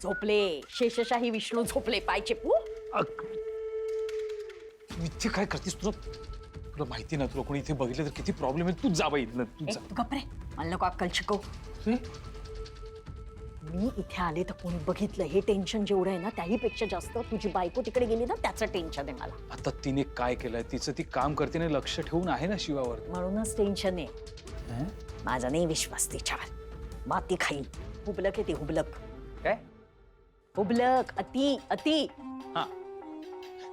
झोपले शेषशाही विष्णू झोपले पाय चेपू. तू इथे काय करतेस? तुला माहिती ना, तुला कोणी इथे बघितलं तर किती प्रॉब्लेम आहे. तू जा बाई इथनं, तू जा. गप्रे मला नको अक्कल शिकव. मी इथे आले तर कोणी बघितलं हे टेन्शन जेवढं आहे ना त्याहीपेक्षा जास्त तुझी बायको तिकडे गेली ना त्याचं टेन्शन आहे मला. आता तिने काय केलंय? तिचं ती काम करते ना, लक्ष ठेवून आहे ना शिवावर. म्हणूनच टेन्शन आहे. माझा नाही विश्वास तिच्यावर. माती खाईल. हुबलक आहे ती हुबलक. काय? हुबलक अति अति. हा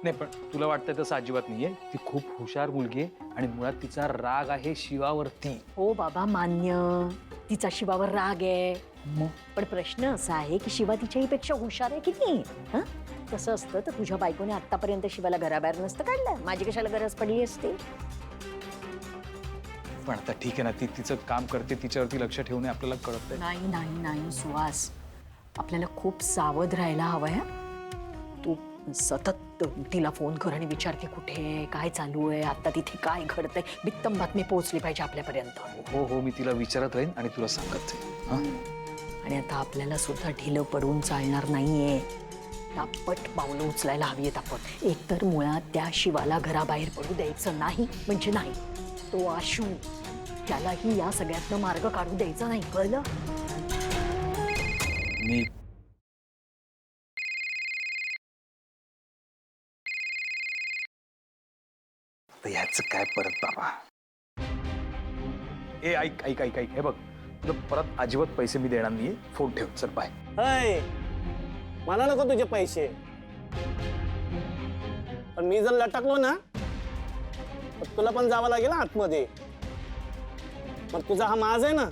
नाही, पण तुला वाटतंय तसं अजिबात नाहीये. ती खूप हुशार मुलगी आहे आणि मुळात तिचा राग आहे शिवावरती. हो बाबा मान्य, तिचा शिवावर राग आहे. पण प्रश्न असा आहे की शिवा तिच्याहीपेक्षा हुशार आहे किती. हं? तसं असतं तर तुझ्या बायकोने आतापर्यंत शिवाला घराबाहेर नसतं काढलं. माझी कशाला गरज पडली असते. पण आता ठीक आहे ना, ती तिचं काम करते, तिच्यावरती लक्ष ठेवणे आपल्याला कळत नाही नाही नाही सुहास, आपल्याला खूप सावध राहायला हवंय. तू सतत तिला फोन कर आणि विचारते कुठे आहे, काय चालू आहे, आता तिथे काय घडतंय. बित्तम बातमी पोहोचली पाहिजे आपल्यापर्यंत. हो हो, मी तिला विचारत राहीन आणि तुला सांगत जाईन. आणि आता आपल्याला सुद्धा ढिलं पडून चालणार नाहीये. तापट पावलं उचलायला हवी आहेत आपण. एकतर मुळात त्या शिवाला घराबाहेर पडू द्यायचं नाही म्हणजे नाही. तो आशू त्यालाही या सगळ्यातनं मार्ग काढू द्यायचा नाही, कळलं? मी ह्याच काय परत बाबा. ए ऐक ऐक ऐक ऐक, हे बघ तुला परत अजिबात पैसे मी देणार नाहीये. फोन ठेव, चल बाय. अय, मला नको तुझे पैसे. पण मी जर लटकलो ना तर तुला पण जावं लागेल आतमध्ये. मग तुझा हा माज आहे ना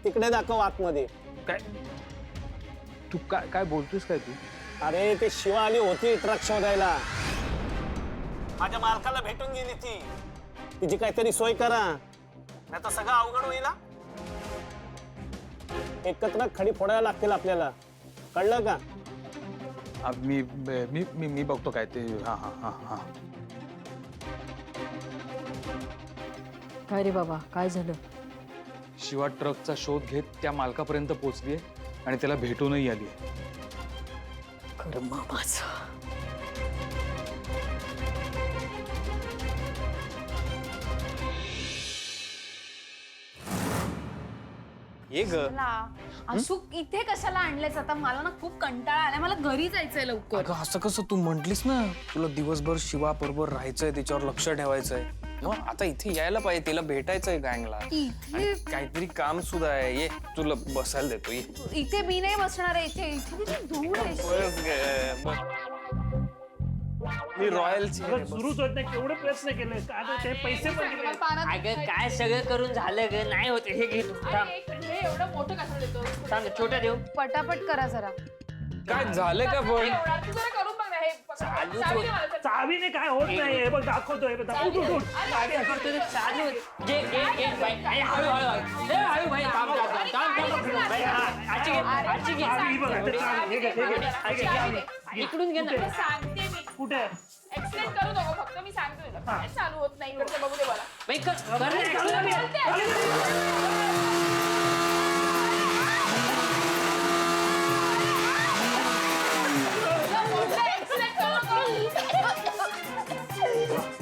तिकडे दाखव आतमध्ये. काय तू काय काय बोलतोस काय तू? अरे ते शिवा आली होती ट्रक शोधायला. माझ्या मालकाला भेटून गेली ती. तिची काहीतरी सोय करा, नाही तर सगळं अवघड होईल. एकत्र खडी फोडायला लागतील आपल्याला, कळलं का? मी मी मी मी बघतो काय ते. हा हा हा हा. काय रे बाबा, काय झालं? शिवा ट्रकचा शोध घेत त्या मालकापर्यंत पोहोचलीये आणि त्याला भेटूनही आली. कर्म माझं. ये ग. असू इथे कशाला आणलेस आता? मला ना खूप कंटाळा आलाय, मला घरी जायचंय लवकर. अगं असं कसं, तू म्हंटलीस ना तुला दिवसभर शिवा बरोबर राहायचंय, त्याच्यावर लक्ष ठेवायचंय. आता इथे यायला पाहिजे, तिला भेटायचंय गँगला. इथे काहीतरी काम सुद्धा आहे. ये तुला बसायला देतो. ये इथे मी नाही बसणार आहे. इथे इथे किती धूळ आहे. बस ग, बस. मी रॉयल सुरूच होत नाही. केवढे प्रयत्न केले, आता ते पैसे पण गेले. अगं काय सगळं करून झालं ग, नाही होते. हे घे तू. थांब हे एवढं मोठं कसं देतो? थांब, छोटा देऊ. पटापट करा जरा. काय झालं का पण? तू जरा करून बघ ना हे. चालूच चावी होत. दे मला. चावीने काय होत नाही. हे बघ दाखवतोय. उठ, उठ, उठ. काय करतो ते? चालू होत. घे घे घे बाई. अरे हळू हळू हळू. ए, हळू बाई. थांब थांब थांब थांब थांब. बाई, हा, आजची घे, आजची घे. चावी ही बघ, आता चावी. हे घे, हे घे. हे घे, चावी. इकडून घे ना. तुला सांगते मी. कुठे? एक्सप्लेन करू नको, फक्त मी सांगते तुला. काय चालू होत नाही इकडचं बघू दे मला. बाई, कर ना.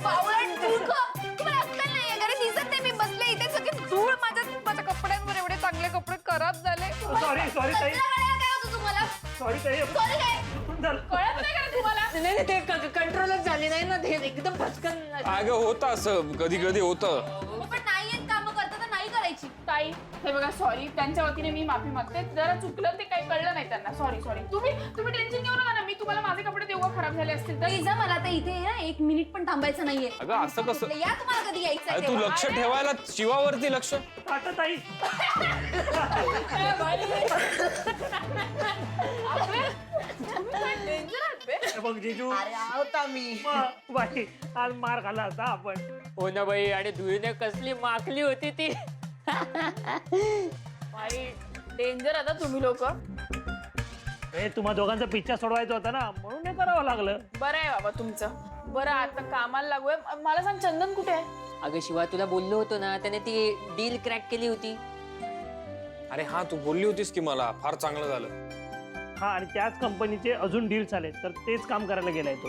पावलं मूर्ख. तुम्हाला अक्कल नाहीये. घरी दिसत नाही मी बसले इथे. सगळे धूळ माझ्या कपड्यांवर. एवढे चांगले कपडे खराब झाले. सॉरी सॉरी ताई. काय होतं तुम्हाला? सॉरी ताई. सॉरी काय? चल. कळत नाही का तुम्हाला? नाही नाही, ते कंट्रोलच झाले नाही ना. ते एकदम फटकन. अगं होतं असं, कधी कधी होतं. पण नाही येत कामं करता तर नाही करायची. ताई हे बघा, सॉरी. त्यांच्या वतीने मी माफी मागते. जरा चुकलं, ते काही कळलं नाही त्यांना. Sorry sorry. तुम्ही टेन्शन घेऊ नका ना. मी तुम्हाला माझे कपडे देऊ का खराब झाले असतील तर? प्लीज मला आता इथे ना 1 मिनिट पण थांबायचं नाहीये. अगं असं कसं? या तुम्हाला कधी यायचं अरे तू लक्ष ठेवायला शिवावरती लक्ष. आता ताई. हे बघ जीजू. बाई आज मार खाला असता आपण. हो ना बाई. आणि धुळीने कसली माखली होती ती. बाई डेंजर आता तुम्ही लोक. हे तुम्हा दोघांचा पिच्छा सोडवायचा होता ना, म्हणून हे करावं लागलं. बरं आहे बाबा तुमचं. बरं आता कामाला लागूय. मला सांग, चंदन कुठे आहे? अगं शिवा, तुला बोललो होतो ना, त्याने ती डील क्रॅक केली होती. अरे हा, तू बोलली होतीस की मला. फार चांगलं झालं. हा, आणि त्याच कंपनीचे अजून डील्स आले तर तेच काम करायला गेलाय तो.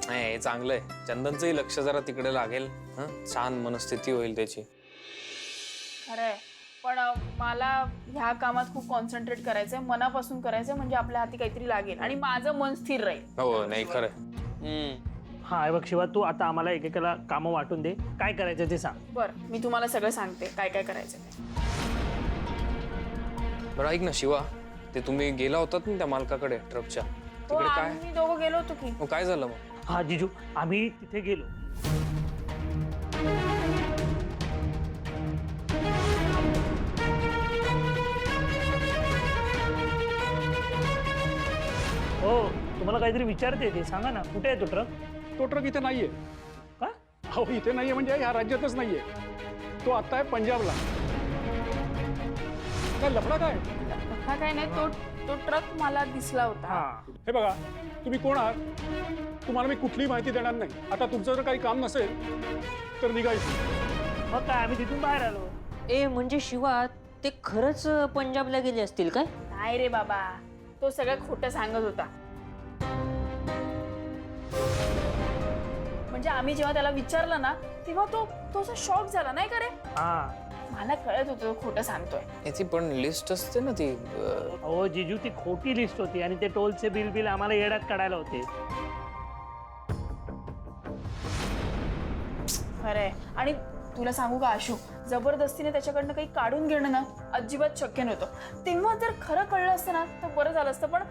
नाही हे चांगलं आहे. चंदनचंही लक्ष जरा तिकडे लागेल. हं? छान मनस्थिती होईल त्याची. खरंय, पण मला ह्या कामात खूप कॉन्सन्ट्रेट करायचंय, मनापासून करायचंय, म्हणजे आपल्या हाती काहीतरी लागेल आणि माझं मन स्थिर राहील. हो नाही खरंय. हा हे बघ शिवा, तू आता आम्हाला एकेकाला कामं वाटून दे, काय करायचं ते सांग. बरं, मी तुम्हाला सगळं सांगते काय काय करायचं ते. बरं ऐक ना शिवा, ते तुम्ही गेला होतात ना त्या मालकाकडे ट्रकच्या, हो, तिकडे काय आम्ही दोघं गेलो होतो की. मग काय झालं मग? हा जिजू, आम्ही तिथे गेलो. हो, तुम्हाला काहीतरी विचारते ते सांगा ना, कुठे आहे तो ट्रक? तो ट्रक इथे नाहीये. का? हो इथे नाहीये म्हणजे ह्या राज्यातच नाहीये. तो आता आहे पंजाबला. काय लफडा काय? हा काय नाही, तो ट्रक मला दिसला होता. हा, हे बघा, तुम्ही कोण आहात? तुम्हाला मी कुठलीही माहिती देणार नाही. आता तुमचं जर काही काम नसेल तर निघायचं. मग काय, आम्ही तिथून बाहेर आलो. ए म्हणजे शिवा ते खरंच पंजाबला गेले असतील काय? नाही रे बाबा, तो सगळं खोटं सांगत होता. म्हणजे आम्ही जेव्हा त्याला विचारलं ना तेव्हा तो असा शॉक झाला, नाही का रे? हा, मला कळत होतं तो खोटं सांगतोय. याची पण लिस्ट असते ना ती. हो जिजू, ती खोटी लिस्ट होती आणि ते टोलचे बिल आम्हाला येड्यात काढायला होते. खरंय, आणि तुला सांगू का आशू, जबरदस्तीने त्याच्याकडनं काही काढून घेणं ना अजिबात शक्य नव्हतं. तेव्हा जर खरं कळलं असतं ना तर बरं झालं असतं, पण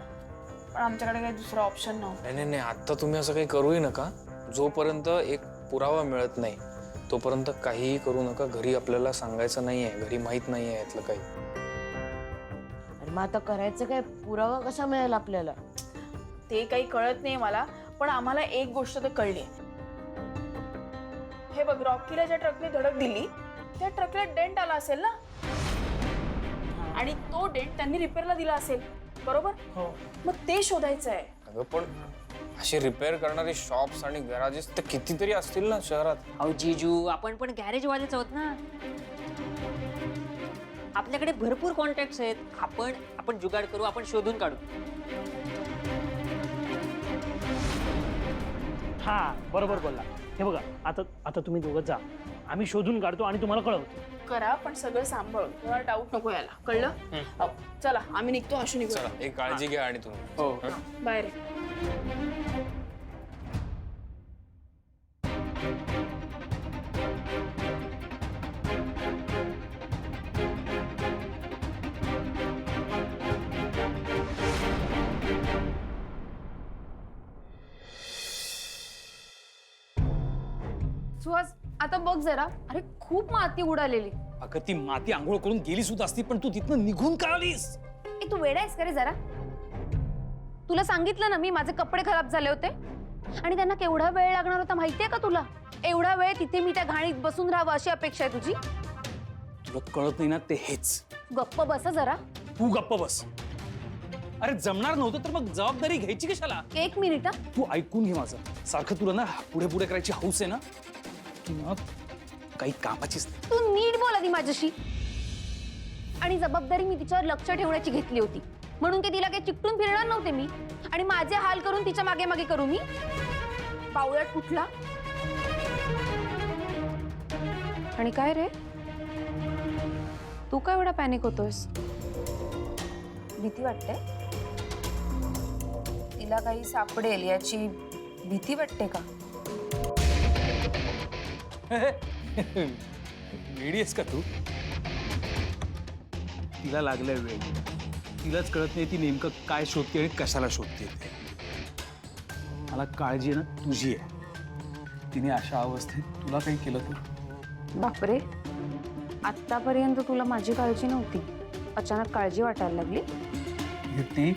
आमच्याकडे काही दुसरा ऑप्शन नव्हता. नाही आता तुम्ही असं काही करूही नका. जोपर्यंत एक पुरावा मिळत नाही तोपर्यंत काहीही करू नका. घरी आपल्याला सांगायचं नाहीये, घरी माहित नाहीये यातलं काही. अरे मग आता करायचं काय? पुरावा कसा मिळेल आपल्याला? ते काही कळत नाही मला, पण आम्हाला एक गोष्ट तर कळली. हे बघ, रॉकीला ज्या ट्रकने धडक दिली त्या ट्रकला डेंट आला असेल ना, आणि तो डेंट त्यांनी रिपेअरला दिला असेल, बरोबर? हो. मग ते शोधायचं आहे. अगं पण असे रिपेअर करणारे शॉप्स आणि गॅरेजेस तर कितीतरी असतील ना शहरात. अहो जीजू, आपण पण गॅरेज वालेच आहोत ना. आपल्याकडे भरपूर कॉन्टॅक्ट्स आहेत. आपण जुगाड करू, आपण शोधून काढू. हा बरोबर बोलला. हे बघा, आता तुम्ही दोघं जा, आम्ही शोधून काढतो आणि तुम्हाला कळवतो. करा, पण सगळं सांभाळून, तुम्हाला डाऊट नको यायला, कळलं? चला आम्ही निघतो, आशू निघतो. चला एक काळजी घ्या आणि तुम्ही. हो. बाय रे. सुहास, आता बघ जरा, अरे खूप माती उडालेली. अगं ती माती आंघोळ करून गेली सुद्धा असती, पण तू तिथनं निघून का आलीस? ए, तू वेडा आहेस का रे जरा? तुला सांगितलं ना मी, माझे कपडे खराब झाले होते आणि त्यांना केवढा वेळ लागणार होता माहितीये का तुला? एवढा वेळ तिथे मी त्या घाणीत बसून राहावं अशी अपेक्षा आहे तुझी? तुला कळत नाही ना ते हेच. गप्प बस जरा. तू गप्प बस. अरे जमणार नव्हतं तर मग जबाबदारी घ्यायची कशाला? एक मिनिट हा. तू ऐकून घे माझं. सारखं तुला ना पुढे पुढे करायची हौस आहे ना, तू ना काही कामाचीच नाही. तू नीट बोल आधी माझ्याशी. आणि जबाबदारी मी तिच्यावर लक्ष ठेवण्याची घेतली होती, म्हणून की तिला काही चिकटून फिरणार नव्हते मी आणि माझे हाल करून तिच्या मागे मागे करू मी? बावळट कुठला. आणि काय रे, तू काय एवढा पॅनिक होतोयस? भीती वाटते? तिला काही सापडेल याची भीती वाटते का? वेडी आहेस का तू? तिला लागलाय वेळ, तिलाच कळत नाही ती नेमकं काय शोधते आणि कशाला शोधते ते. मला काळजी आहे ना तुझी आहे. तिने अशा अवस्थेत तुला काही केलं तर? बापरे, आतापर्यंत तुला माझी काळजी नव्हती, अचानक काळजी वाटायला लागली? ती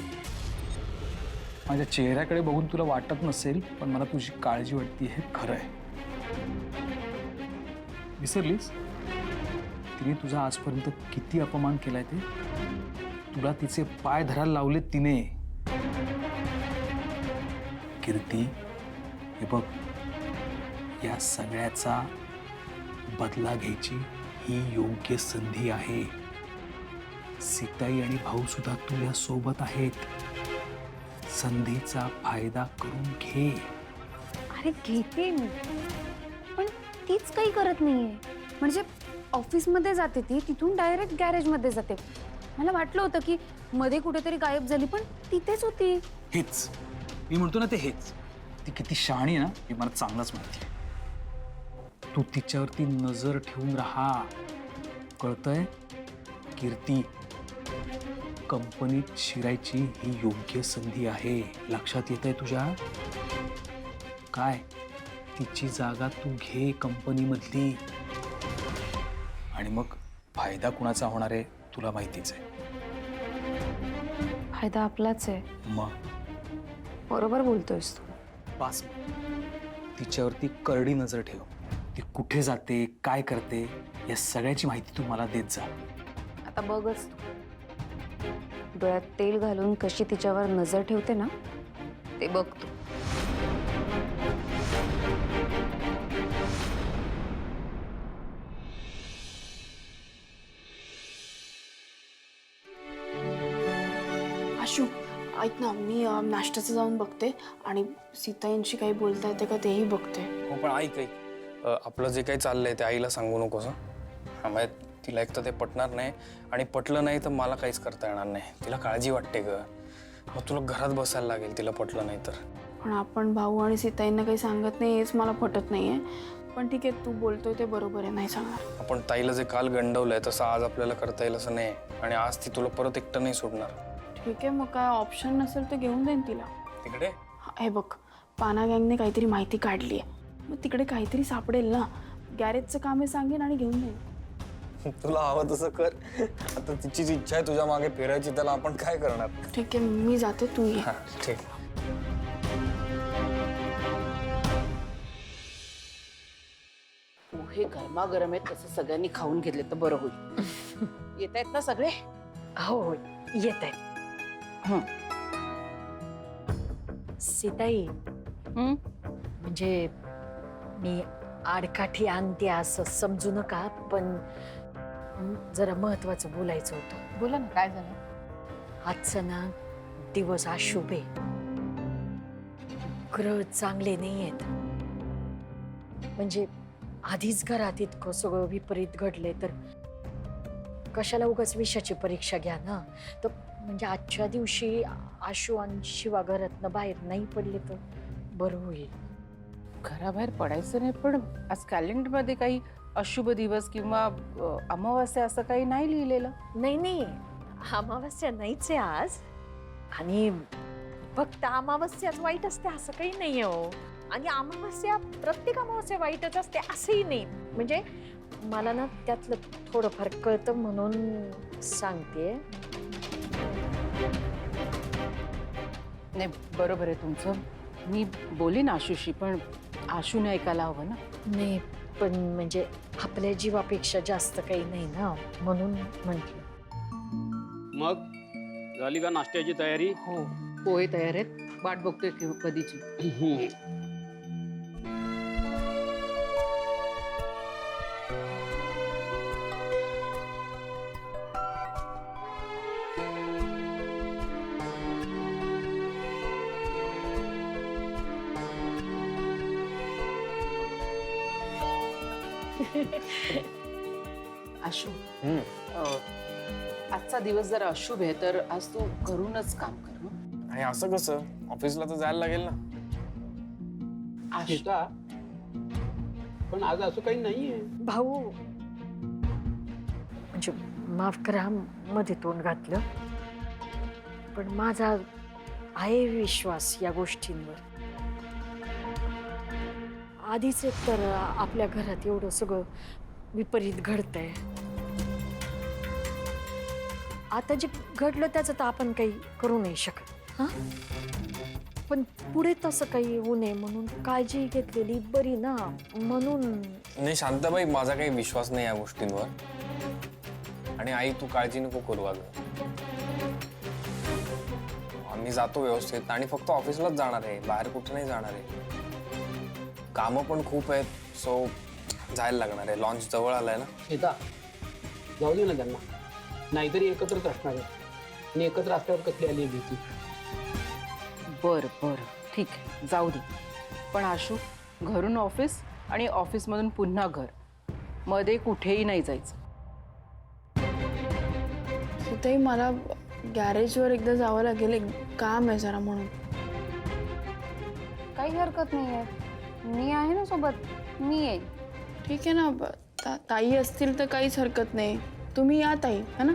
माझ्या चेहऱ्याकडे बघून तुला वाटत नसेल, पण मला तुझी काळजी वाटते हे खरं आहे. विसरलीस तिने तुझा आजपर्यंत किती अपमान केलाय ते? तुला तिचे पाय धरायला लावले तिने. कीर्ती, हे बघ, या सगळ्याचा बदला घ्यायची ही योग्य संधी आहे. सीताई आणि भाऊ सुद्धा तुझ्या सोबत आहेत. संधीचा फायदा करून घे. अरे घेते मी, पण तीच काही करत नाहीये. म्हणजे ऑफिसमध्ये जाते ती, तिथून डायरेक्ट गॅरेजमध्ये जाते. मला वाटलं होतं की मध्ये कुठेतरी गायब झाली, पण तिथेच होती. हेच मी म्हणतो ना, ते हेच. ती किती शहाणी आहे ना हे मला चांगलंच माहिती आहे. तू तिच्यावरती नजर ठेवून राहा. कळतंय? कीर्ती, कंपनीत शिरायची ही योग्य संधी आहे. लक्षात येतंय तुझ्या? काय तिची जागा तू घे कंपनीमधली. आणि मग फायदा कुणाचा होणार आहे तुला माहितीच आहे. फायदा आपलाच आहे. मग बरोबर बोलतोयस तू. पास तिच्यावरती करडी नजर ठेव. ती कुठे जाते, काय करते, या सगळ्याची माहिती तू मला देत जा. आता बघच तू, डोळ्यात तेल घालून कशी तिच्यावर नजर ठेवते ना, ते बघ तू. आशू ऐक ना, मी नाश्त्याचं जाऊन बघते आणि सीताईंशी काही बोलता येते का तेही बघते. हो पण ऐक आपलं जे काही चाललंय ते आईला सांगू नकोस. हा माहित, तिला एक तर ते पटणार नाही, आणि पटलं नाही तर मला काहीच करता येणार नाही. तिला काळजी वाटते ग. मग तुला घरात बसायला लागेल तिला पटलं नाही तर. पण आपण भाऊ आणि सीताईंना काही सांगत नाही हेच मला पटत नाहीये. पण ठीक आहे, तू बोलतोय ते बरोबर आहे, नाही सांगणार. आपण ताईला जे काल गंडवलंय तसं आज आपल्याला करता येईल असं नाही. आणि आज ती तुला परत एकटं नाही सोडणार. ठीक आहे, मग काय ऑप्शन नसेल तर घेऊन देईन तिला. तिकडे हे बघ, पाना गँगने काहीतरी माहिती काढली आहे, मग तिकडे काहीतरी सापडेल ना. गॅरेजचं काम आहे सांगेन आणि घेऊन देईन. तुला हवं तसं कर. आता तिची जी इच्छा आहे तुझ्या मागे फिरायची, त्याला आपण काय करणार. ठीक आहे, मी जाते, तू ये. हा ठीक. पोहे गरमागरम आहेत, तसं सगळ्यांनी खाऊन घेतले तर बरं होईल. येत आहेत ना सगळे? हो येत आहे. सीताई, म्हणजे मी आडकाठी आणते असं समजू नका, पण जरा महत्वाचं बोलायचं होतं. बोला ना, काय झालं? आजचा ना दिवस अशुभ आहे. ग्रह चांगले नाही आहेत. म्हणजे आधीच घरात इतकं सगळं विपरीत घडले तर कशाला उगाच विषयाची परीक्षा घ्या ना. तर म्हणजे आजच्या दिवशी आशू आणि शिवा घरातनं बाहेर नाही पडले तर बरं होईल. घराबाहेर पडायचं नाही, पण आज कॅलेंडरमध्ये काही अशुभ दिवस किंवा अमावास्या असं काही नाही लिहिलेलं. नाही, अमावस्या नाहीच आहे आज. आणि फक्त अमावस्याच वाईट असते असं काही नाही हो. आणि अमावस्या, प्रत्येक अमावस्या वाईटच असते असंही नाही. म्हणजे मला ना त्यातलं थोडंफार कळतं म्हणून सांगते. नाही, बरोबर आहे तुमचं. मी बोलीन आशूशी, पण आशूने ऐकायला हवं ना. नाही, पण म्हणजे आपल्या जीवापेक्षा जास्त काही नाही ना, म्हणून म्हटलं. मग झाली का नाश्त्याची तयारी? हो, पोहे तयार आहेत, वाट बघतोय कधीची. आशू, आजचा दिवस जरा अशुभ आहे, तर आज तू घरूनच काम कर. आणि असं कसं, ऑफिसला तर जायला लागेल ना. आशू, पण आज असं काही नाहीये. भाऊ, म्हणजे माफ करा मध्ये तोंड घातलं, पण माझा आहे विश्वास या गोष्टींवर. आधीच एक तर आपल्या घरात एवढं सगळं विपरीत घडतंय. आता जे घडलं त्याचं तर आपण काही करू नाही शकत. हा, पण पुढे तसं काही होऊ नये म्हणून काळजी घेतलेली बरी ना. म्हणून नाही शांताबाई, माझा काही विश्वास नाही या गोष्टींवर. आणि आई, तू काळजी नको करू. अगं आम्ही जातो व्यवस्थित, आणि फक्त ऑफिसलाच जाणार आहे, बाहेर कुठे नाही जाणार आहे. कामं पण खूप आहेत, सो जायला लागणार आहे. लॉन्च जवळ आलाय ना. सीता, जाऊ दे ना त्यांना. नाहीतरी एकत्रच असणार आहे आणि एकत्र असल्यावर कसली आली भीती. बर बर ठीक आहे, जाऊ दे. पण आशू, घरून ऑफिस आणि ऑफिसमधून पुन्हा घर, मध्ये कुठेही नाही जायचं. तिथेही मला गॅरेजवर एकदा जावं लागेल, एक काम आहे जरा म्हणून. काही हरकत नाही आहे, मी आहे ना सोबत, मी येईल. ठीक आहे ना, ताई असतील तर काहीच हरकत नाही. तुम्ही या ताई, है ना?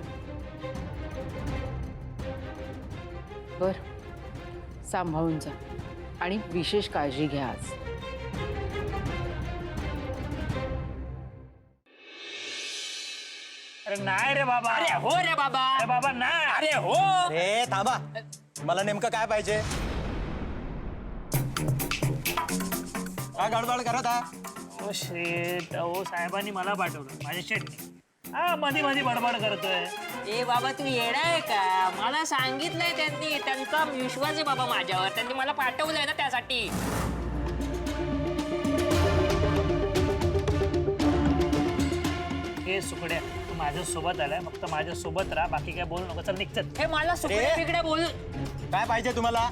बर, सांभाळून जा आणि विशेष काळजी घ्या आज. अरे नाही रे बाबा. अरे हो रे बाबा. अरे बाबा नाही. अरे हो. अरे थांबा, मला नेमकं काय पाहिजे? काय गडबड करत आहे? ओ शेट, अहो साहेबांनी मला पाठवलं, माझ्या शेटने. हा मध्ये मध्ये बडबड करतोय. ए बाबा तू येडा आहे का? मला सांगितलंय त्यांनी, त्यांचा विश्वास आहे बाबा माझ्यावर, त्यांनी मला पाठवलंय ना त्यासाठी. हे सुकड्या, तू माझ्या सोबत आलाय, फक्त माझ्या सोबत राहा, बाकी काय बोलू नको. चल निघतात. हे मला सुकडे बिकडे बोल. काय पाहिजे तुम्हाला?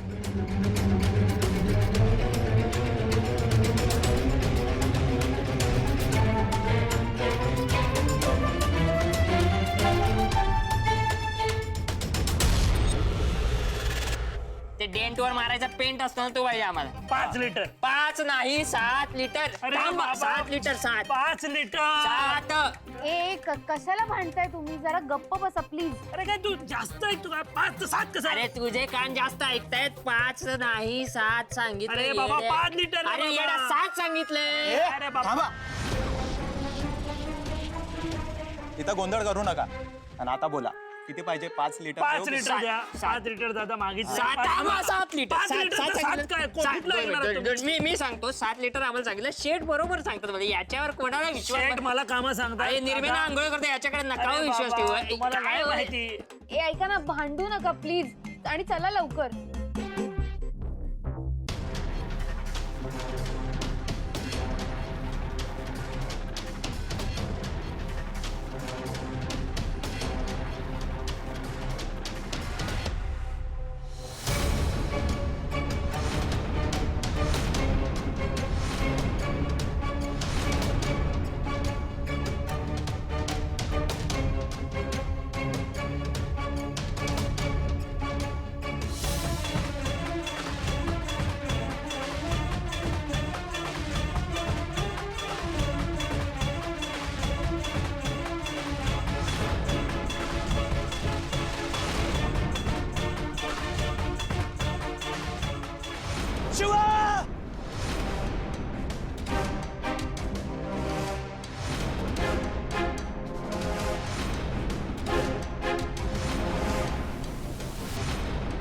ते डेंटवर मारायचा पेंट असतो ना, तो पाहिजे आम्हाला. 5 लिटर. 5 नाही 7 लिटर. अरे थांब, बाबा. 7 लिटर. 7. 5 लिटर. 7. कशाला भांडताय तुम्ही? जरा गप्प बसा प्लीज. अरे काय तू जास्त ऐकतो का? 5 तर 7 कसं? अरे तुझे कान जास्त ऐकतायत. 5 नाही 7 सांगितलं. अरे बाबा, 5 लिटर. अरे येडा 7 सांगितलंय. अरे बाबा. थांबा, इथं गोंधळ करू नका. आणि आता बोला, किती पाहिजे? 5 लिटर. 5 लिटर द्या. 7 लिटर दादा मागितलं. 7 लिटर. 5 लिटर तर 7 काय? कुठलं ऐकणार तुम्ही? मी सांगतो 7 लिटर आम्हाला सांगितलं. शेठ बरोबर सांगतात मला, याच्यावर कोणाला विश्वास शेट मला कामं सांगता. अरे निर्मेना आंघोळ करते, याच्याकडे नका अरे विश्वास बाबा, ठेवू. तुम्हाला काय नाही होय? माहिती. ऐका ना, भांडू नका प्लीज आणि चला लवकर.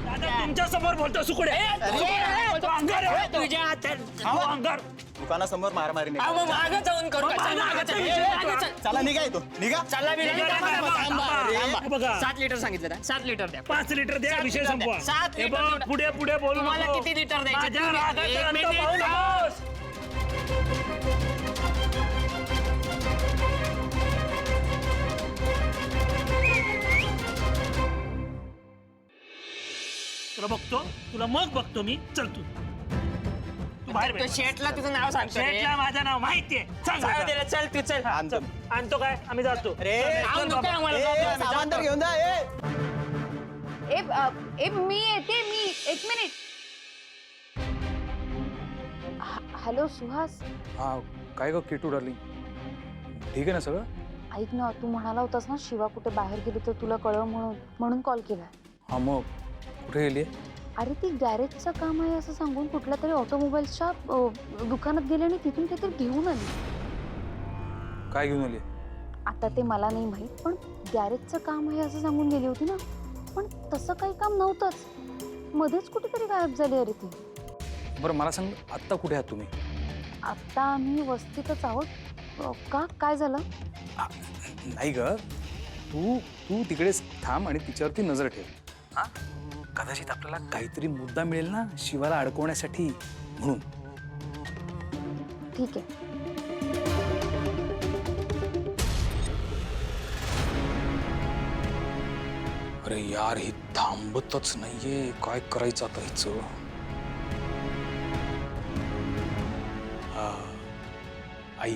दादा तुमच्या समोर बोलतो सुकडे. तुझ्या हातात. अंगार. दुकानासमोर मारामारी नाही. मग मागं जाऊन करू का? चल, मागं चल. मागं चल. चला निघा येतो, निघा. चला बी नाही. हे बघा, 7 लिटर सांगितलं ना, 7 लिटर द्या. 5 लिटर द्या, 7 विषय लिटर संपवा. द्या. 7 हे लिटर बघ, द्या. पुढे पुढे बोलू तुम्हाला नको. किती लिटर द्यायचे? माझ्या तुम्ही- रागाचा एक अंत मिनिट. पाहू नकोस. तुला बघतो, तुला मग बघतो मी. चल तू बाहेर तो भेट. शेठला तुझं नाव सांगतो रे. शेटला माझं नाव माहितीये. सांग जाऊ आता. दे रे, चल तू चल. आणतो. आणतो काय? आम्ही जातो. अरे, चल, आणू बाबा. काय आम्हाला? ए, सामान तर घेऊन जा. मी येते. एक मिनिट. हॅलो सुहास, हा काय ग किटू डार्लिंग, ठीक आहे ना सगळं? ऐक ना, तू म्हणाला होतास ना शिवा कुठे बाहेर गेली तर तुला कळव म्हणून कॉल केला. हा मग कुठे गेली? अरे ती गॅरेजचं काम आहे असं सांगून कुठल्या तरी ऑटोमोबाईल्सच्या दुकानात गेली आणि तिथून काहीतरी घेऊन आली. काय घेऊन आली? आता ते मला नाही माहीत, पण गॅरेजचं काम आहे असं सांगून गेली होती ना. पण तसं काही काम नव्हतंच, मध्येच कुठेतरी गायब झाली. अरे ती बरं मला सांग, आत्ता कुठे आहात तुम्ही? आत्ता आम्ही वस्तीतच आहोत. का, काय झालं? नाही ग, तू तू तिकडेच थांब आणि तिच्यावरती नजर ठेव. हा, कदाचित आपल्याला काहीतरी मुद्दा मिळेल ना शिवाला अडकवण्यासाठी, म्हणून. ठीक आहे. अरे यार ही थांबतच नाहीये, काय करायचं आता हिचं? आई